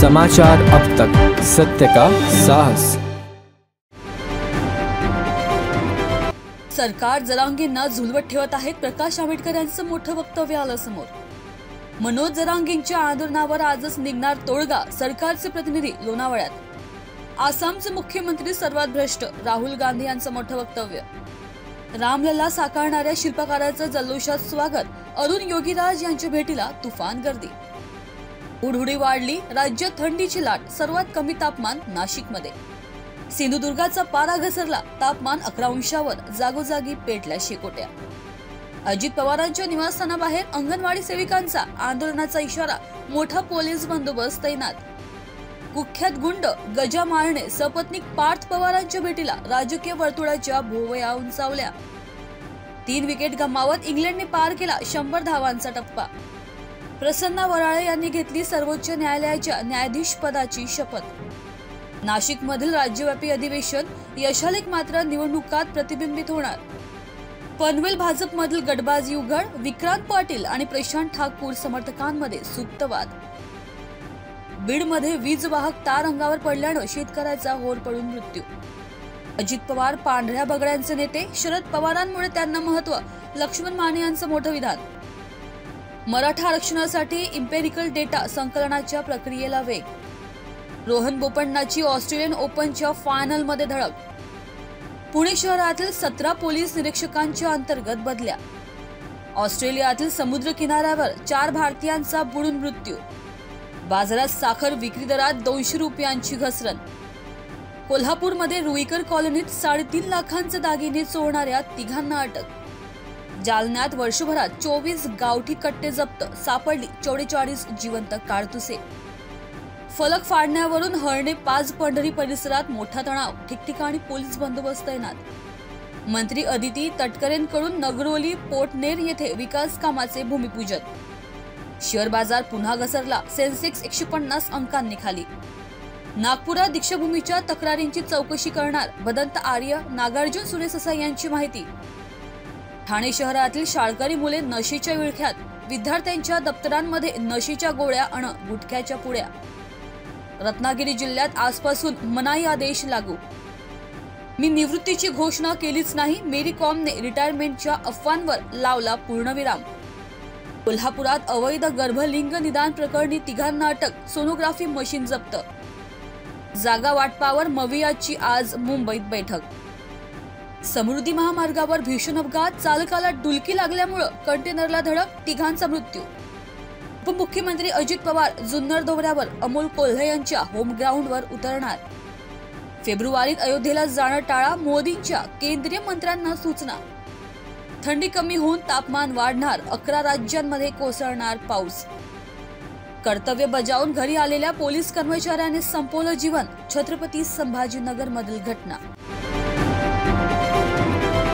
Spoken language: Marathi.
समाचार अब तक, सत्य का साहस। सरकार जरांगेंना झुलवत ठेवत आहेत। प्रकाश आंबेडकर यांचं मोठं वक्तव्य आलं समोर। मनोज जरांगेंच्या आंदोलनावर आजच निघणार तोडगा। सरकारचे प्रतिनिधी लोणावळ्यात। आसामचे मुख्यमंत्री सर्वात भ्रष्ट, राहुल गांधी यांचं मोठं वक्तव्य। रामलला साकारणाऱ्या शिल्पकाराचं जल्लोषात स्वागत। अरुण योगीराज यांच्या भेटीला तुफान गर्दी। हुडहुडी वाढली, राज्यात थंडीची लाट। सर्वात कमी तापमान नाशिकमध्ये। सिंधुदुर्गाचा पारा घसरला, तापमान 11 अंशावर, जागोजागी पेटल्या शेकोट्या। अजित पवारांच्या निवासस्थानाबाहेर अंगणवाडी सेविकांचा आंदोलनाचा इशारा। मोठा पोलीस बंदोबस्त तैनात। कुख्यात गुंड गजा मारणे सपत्नीक पार्थ पवारांच्या भेटीला राजकीय वर्तुळाच्या भोवया उंचावल्या। 3 विकेट गमावत इंग्लंडने पार केला 100 धावांचा टप्पा। प्रसन्ना वराळे यांनी घेतली सर्वोच्च न्यायालयाच्या न्यायाधीश पदाची शपथ। नाशिकमधील राज्यव्यापी अधिवेशन यशालेख मात्र निवडणुकात प्रतिबिंबित होणार। पनवेल भाजपमधील गटबाजी उघड। विक्रांत पाटील आणि प्रशांत ठाकूर समर्थकांमध्ये सुप्त वाद। बीडमध्ये वीज वाहक तार अंगावर पडल्यानं शेतकऱ्याचा होरपळून मृत्यू। अजित पवार पांढऱ्या बगड्यांचे नेते, शरद पवारांमुळे त्यांना महत्व। लक्ष्मण माने यांचं मोठं विधान। मराठा आरक्षणासाठी इम्पेरिकल डेटा संकलनाच्या प्रक्रियेला वेग। रोहन बोपण्णाची ऑस्ट्रेलियन ओपनच्या फायनलमध्ये धडक। पुणे शहरातील 17 पोलीस निरीक्षकांच्या अंतर्गत बदल्या। ऑस्ट्रेलियातील समुद्र किनाऱ्यावर 4 भारतीयांचा बुडून मृत्यू। बाजारात साखर विक्री दरात 200 रुपयांची घसरण। कोल्हापूरमध्ये रुईकर कॉलनीत 3.5 लाखांचे दागिने चोरणाऱ्या 3घांना अटक। जालन्यात वर्षभरात 24 गावठी कट्टे जप्त, सापडली 44 जिवंत कारतुसे। फलक फाडण्यावरून हरणे 5 पंढरी परिसरात मोठा तणाव, ठिकठिकाणी पोलीस बंदोबस्त तैनात। मंत्री अदिती तटकरेंकडून नगरोली पोटनेर येथे विकास कामाचे भूमिपूजन। शेअर बाजार पुन्हा घसरला, सेन्सेक्स 150 अंकांनी खाली। नागपुरात दीक्षाभूमीच्या तक्रारींची चौकशी करणार भदंत आर्य, नागार्जुन सुरेससाई यांची माहिती। ठाणे शहरातील शाळकरी मुले नशेच्या विळख्यात, विद्यार्थ्यांच्या दप्तरांमध्ये नशेच्या गोळ्या अण गुटख्याच्या पुड्या। रत्नागिरी जिल्ह्यात आजपासून मनाई आदेश लागू। मी निवृत्तीची घोषणा केलीच नाही, मेरी कॉमने रिटायरमेंटच्या अफवांवर लावला पूर्णविराम। कोल्हापुरात अवैध गर्भलिंग निदान प्रकरणी 3घांना अटक, सोनोग्राफी मशीन जप्त। जागा वाटपावर मवियाची आज मुंबईत बैठक। समृद्धी महामार्गावर भीषण अपघात, चालकाला डुलकी लागल्यामुळे कंटेनरला धडक, 3घांचा मृत्यू। उपमुख्यमंत्री अजित पवार जुन्नर दौऱ्यावर, अमोल कोल्हे यांच्या होम ग्राउंडवर उतरणार। फेब्रुवारीत अयोध्येला जाणं टाळा, मोदींच्या केंद्रीय मंत्र्यांना सूचना। थंडी कमी होऊन तापमान वाढणार, 11 राज्यांमध्ये कोसळणार पाऊस। कर्तव्य बजावून घरी आलेल्या पोलीस कर्मचाऱ्याने संपवलं जीवन, छत्रपती संभाजीनगर मधील घटना।